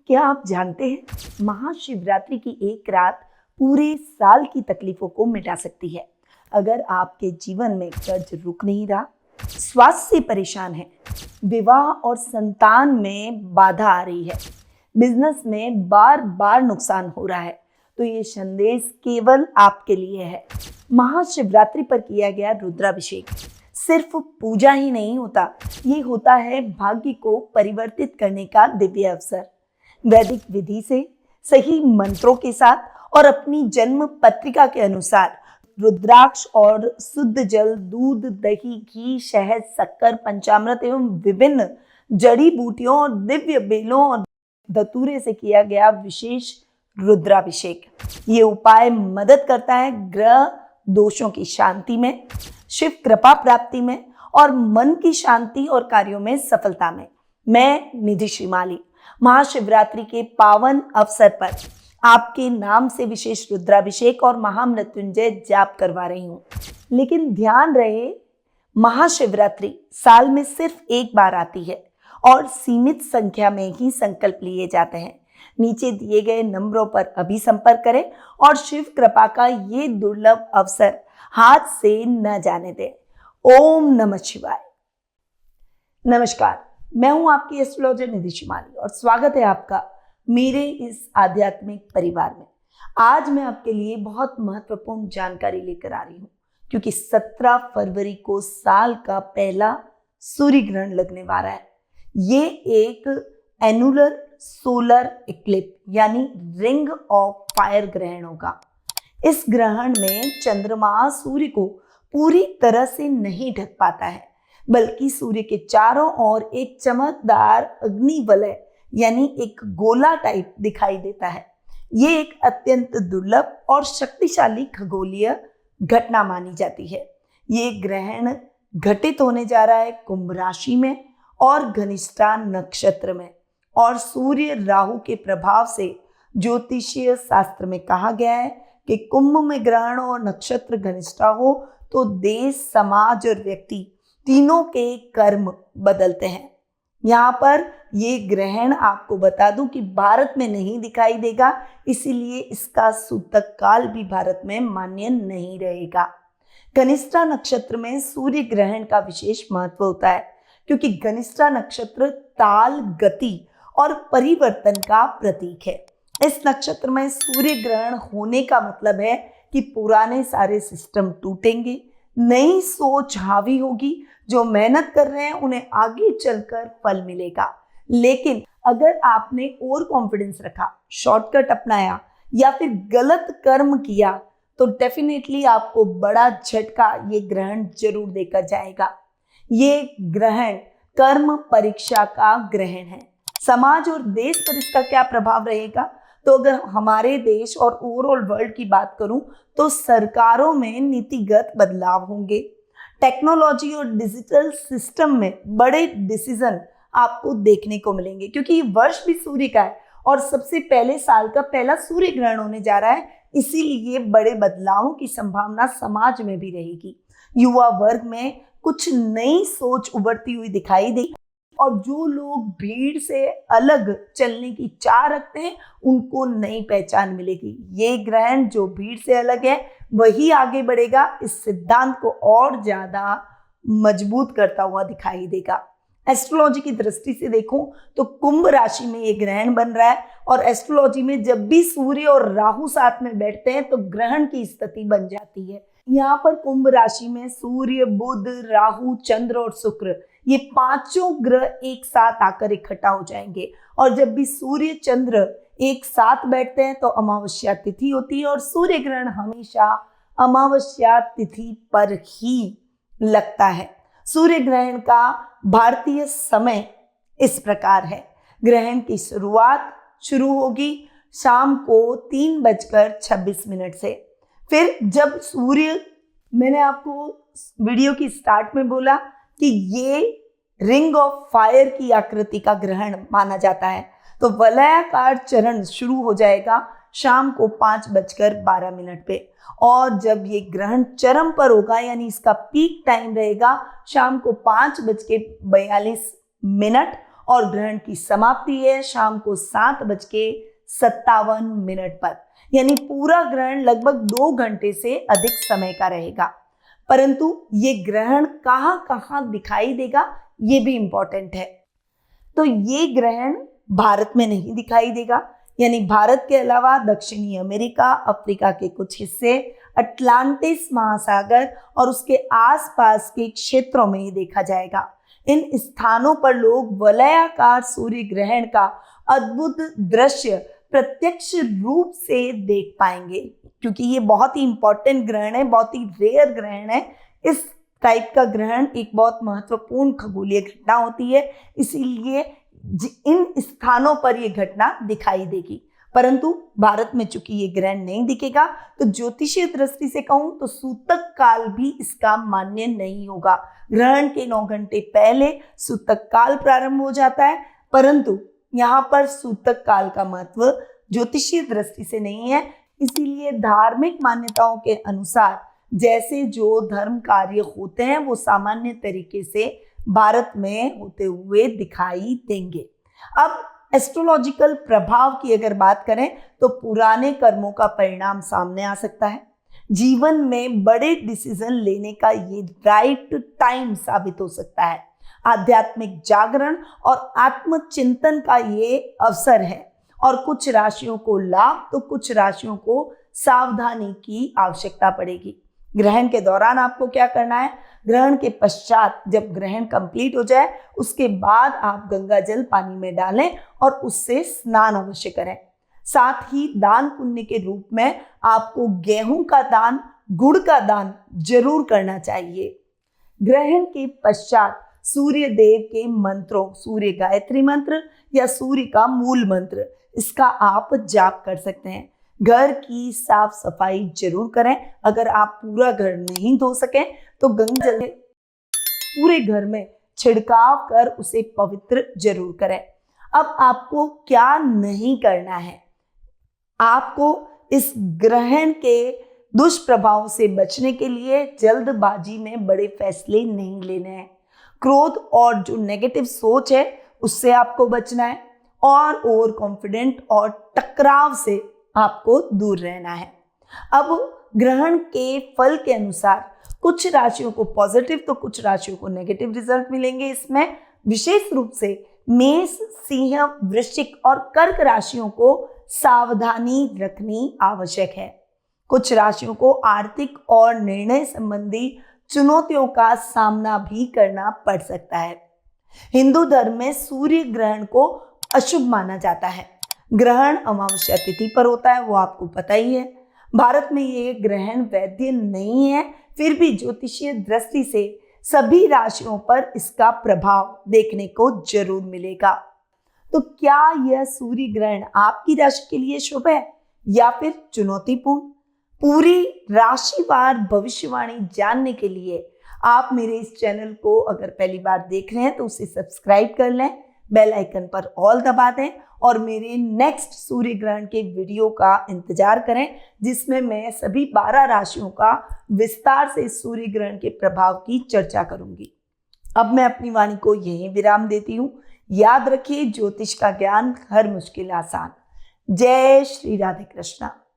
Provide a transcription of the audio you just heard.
क्या आप जानते हैं महाशिवरात्रि की एक रात पूरे साल की तकलीफों को मिटा सकती है। अगर आपके जीवन में कर्ज रुक नहीं रहा, स्वास्थ्य से परेशान है, विवाह और संतान में बाधा आ रही है, बिजनेस में बार बार नुकसान हो रहा है, तो ये संदेश केवल आपके लिए है। महाशिवरात्रि पर किया गया रुद्राभिषेक सिर्फ पूजा ही नहीं होता, ये होता है भाग्य को परिवर्तित करने का दिव्य अवसर। वैदिक विधि से, सही मंत्रों के साथ और अपनी जन्म पत्रिका के अनुसार रुद्राक्ष और शुद्ध जल, दूध, दही, घी, शहद, शक्कर, पंचामृत एवं विभिन्न जड़ी बूटियों और दिव्य बेलों और धतूरे से किया गया विशेष रुद्राभिषेक। ये उपाय मदद करता है ग्रह दोषों की शांति में, शिव कृपा प्राप्ति में और मन की शांति और कार्यों में सफलता में। मैं निधि श्रीमाली महाशिवरात्रि के पावन अवसर पर आपके नाम से विशेष रुद्राभिषेक और महामृत्युंजय जाप करवा रही हूँ। लेकिन ध्यान रहे, महाशिवरात्रि साल में सिर्फ एक बार आती है और सीमित संख्या में ही संकल्प लिए जाते हैं। नीचे दिए गए नंबरों पर अभी संपर्क करें और शिव कृपा का ये दुर्लभ अवसर हाथ से न जाने दें। ओम नमः शिवाय। नमस्कार, मैं हूं आपकी एस्ट्रोलॉजर निधि श्रीमाली और स्वागत है आपका मेरे इस आध्यात्मिक परिवार में। आज मैं आपके लिए बहुत महत्वपूर्ण जानकारी लेकर आ रही हूं, क्योंकि 17 फरवरी को साल का पहला सूर्य ग्रहण लगने वाला है। ये एक एनुलर सोलर इक्लिप्स यानी रिंग ऑफ फायर ग्रहण होगा। इस ग्रहण में चंद्रमा सूर्य को पूरी तरह से नहीं ढक पाता है, बल्कि सूर्य के चारों ओर एक चमकदार अग्निवलय यानी एक गोला टाइप दिखाई देता है। ये एक अत्यंत दुर्लभ और शक्तिशाली खगोलीय घटना मानी जाती है। ये ग्रहण घटित होने जा रहा है कुंभ राशि में और घनिष्ठा नक्षत्र में, और सूर्य राहु के प्रभाव से ज्योतिषीय शास्त्र में कहा गया है कि कुंभ में ग्रहण और नक्षत्र घनिष्ठा हो तो देश, समाज और व्यक्ति तीनों के कर्म बदलते हैं। यहाँ पर ये ग्रहण आपको बता दूं कि भारत में नहीं दिखाई देगा, इसीलिए इसका सूतक काल भी भारत में मान्य नहीं रहेगा। घनिष्ठा नक्षत्र में सूर्य ग्रहण का विशेष महत्व होता है, क्योंकि घनिष्ठा नक्षत्र ताल, गति और परिवर्तन का प्रतीक है। इस नक्षत्र में सूर्य ग्रहण होने का मतलब है कि पुराने सारे सिस्टम टूटेंगे, नई सोच हावी होगी, जो मेहनत कर रहे हैं उन्हें आगे चलकर फल मिलेगा। लेकिन अगर आपने ओवर कॉन्फिडेंस रखा, शॉर्टकट अपनाया या फिर गलत कर्म किया, तो डेफिनेटली आपको बड़ा झटका ये ग्रहण जरूर देकर जाएगा। ये ग्रहण कर्म परीक्षा का ग्रहण है। समाज और देश पर इसका क्या प्रभाव रहेगा? तो अगर हमारे देश और ओवरऑल वर्ल्ड की बात करूं तो सरकारों में नीतिगत बदलाव होंगे। टेक्नोलॉजी और डिजिटल सिस्टम में बड़े डिसीजन आपको देखने को मिलेंगे, क्योंकि ये वर्ष भी सूर्य का है और सबसे पहले साल का पहला सूर्य ग्रहण होने जा रहा है, इसीलिए बड़े बदलावों की संभावना समाज में भी रहेगी। युवा वर्ग में कुछ नई सोच उभरती हुई दिखाई देगी और जो लोग भीड़ से अलग चलने की चाह रखते हैं उनको नई पहचान मिलेगी। ये ग्रहण जो भीड़ से अलग है वही आगे बढ़ेगा, इस सिद्धांत को और ज्यादा मजबूत करता हुआ दिखाई देगा। एस्ट्रोलॉजी की दृष्टि से देखूं तो कुंभ राशि में ये ग्रहण बन रहा है, और एस्ट्रोलॉजी में जब भी सूर्य और राहु साथ में बैठते हैं तो ग्रहण की स्थिति बन जाती है। यहाँ पर कुंभ राशि में सूर्य, बुध, राहु, चंद्र और शुक्र, ये पांचों ग्रह एक साथ आकर इकट्ठा हो जाएंगे। और जब भी सूर्य चंद्र एक साथ बैठते हैं तो अमावस्या तिथि होती है, और सूर्य ग्रहण हमेशा अमावस्या तिथि पर ही लगता है। सूर्य ग्रहण का भारतीय समय इस प्रकार है। ग्रहण की शुरुआत शुरू होगी शाम को 3:26 से। फिर जब सूर्य, मैंने आपको वीडियो की स्टार्ट में बोला कि ये रिंग ऑफ फायर की आकृति का ग्रहण माना जाता है, तो वलयाकार चरण शुरू हो जाएगा शाम को 5:12 पे, और जब ये ग्रहण चरम पर होगा यानी इसका पीक टाइम रहेगा शाम को 5:42 और ग्रहण की समाप्ति है शाम को 7:57 पर। यानी पूरा ग्रहण लगभग 2 घंटे से अधिक समय का रहेगा। परंतु ये ग्रहण कहाँ कहाँ दिखाई देगा ये भी इंपॉर्टेंट है। तो ये ग्रहण भारत में नहीं दिखाई देगा, यानी भारत के अलावा दक्षिणी अमेरिका, अफ्रीका के कुछ हिस्से, अटलांटिस महासागर और उसके आसपास के क्षेत्रों में ही देखा जाएगा। इन स्थानों पर लोग वलयाकार सूर्य ग्रहण का अद्भुत दृश्य प्रत्यक्ष रूप से देख पाएंगे, क्योंकि ये बहुत ही इंपॉर्टेंट ग्रहण है, बहुत ही रेयर ग्रहण है। इस टाइप का ग्रहण एक बहुत महत्वपूर्ण खगोलीय घटना होती है, इसीलिए इन स्थानों पर यह घटना दिखाई देगी। परंतु भारत में चूंकि ये ग्रहण नहीं दिखेगा, तो ज्योतिषीय दृष्टि से कहूं तो सूतक काल भी इसका मान्य नहीं होगा। ग्रहण के 9 घंटे पहले सूतक काल प्रारंभ हो जाता है, परंतु यहाँ पर सूतक काल का महत्व ज्योतिषीय दृष्टि से नहीं है। इसीलिए धार्मिक मान्यताओं के अनुसार जैसे जो धर्म कार्य होते हैं वो सामान्य तरीके से भारत में होते हुए दिखाई देंगे। अब एस्ट्रोलॉजिकल प्रभाव की अगर बात करें तो पुराने कर्मों का परिणाम सामने आ सकता है। जीवन में बड़े डिसीजन लेने का ये राइट टाइम साबित हो सकता है। आध्यात्मिक जागरण और आत्मचिंतन का ये अवसर है, और कुछ राशियों को लाभ तो कुछ राशियों को सावधानी की आवश्यकता पड़ेगी। ग्रहण के दौरान आपको क्या करना है? ग्रहण के पश्चात जब ग्रहण कंप्लीट हो जाए उसके बाद आप गंगा जल पानी में डालें और उससे स्नान अवश्य करें। साथ ही दान पुण्य के रूप में आपको गेहूं का दान, गुड़ का दान जरूर करना चाहिए। ग्रहण के पश्चात सूर्य देव के मंत्रों, सूर्य गायत्री मंत्र या सूर्य का मूल मंत्र, इसका आप जाप कर सकते हैं। घर की साफ सफाई जरूर करें। अगर आप पूरा घर नहीं धो सकें तो गंगा जल पूरे घर में छिड़काव कर उसे पवित्र जरूर करें। अब आपको क्या नहीं करना है? आपको इस ग्रहण के दुष्प्रभाव से बचने के लिए जल्दबाजी में बड़े फैसले नहीं लेने हैं। क्रोध और जो नेगेटिव सोच है उससे आपको बचना है, और ओवर कॉन्फिडेंट और टकराव से आपको दूर रहना है। अब ग्रहण के फल के अनुसार कुछ राशियों को पॉजिटिव तो कुछ राशियों को नेगेटिव रिजल्ट मिलेंगे। इसमें विशेष रूप से मेष, सिंह, वृश्चिक और कर्क राशियों को सावधानी रखनी आवश्यक है। कुछ राशियों को आर्थिक और निर्णय संबंधी चुनौतियों का सामना भी करना पड़ सकता है। हिंदू धर्म में सूर्य ग्रहण को अशुभ माना जाता है। ग्रहण अमावस्या तिथि पर होता है, वो आपको पता ही है। भारत में ये ग्रहण वैध नहीं है, फिर भी ज्योतिषीय दृष्टि से सभी राशियों पर इसका प्रभाव देखने को जरूर मिलेगा। तो क्या यह सूर्य ग्रहण आपकी राशि के लिए शुभ है या फिर चुनौतीपूर्ण? पूरी राशिवार भविष्यवाणी जानने के लिए आप मेरे इस चैनल को अगर पहली बार देख रहे हैं तो उसे सब्सक्राइब कर लें, बेल आइकन पर ऑल दबा दें और मेरे नेक्स्ट सूर्य ग्रहण के वीडियो का इंतजार करें, जिसमें मैं सभी 12 राशियों का विस्तार से सूर्य ग्रहण के प्रभाव की चर्चा करूंगी। अब मैं अपनी वाणी को यहीं विराम देती हूँ। याद रखिए, ज्योतिष का ज्ञान हर मुश्किल आसान। जय श्री राधे कृष्णा।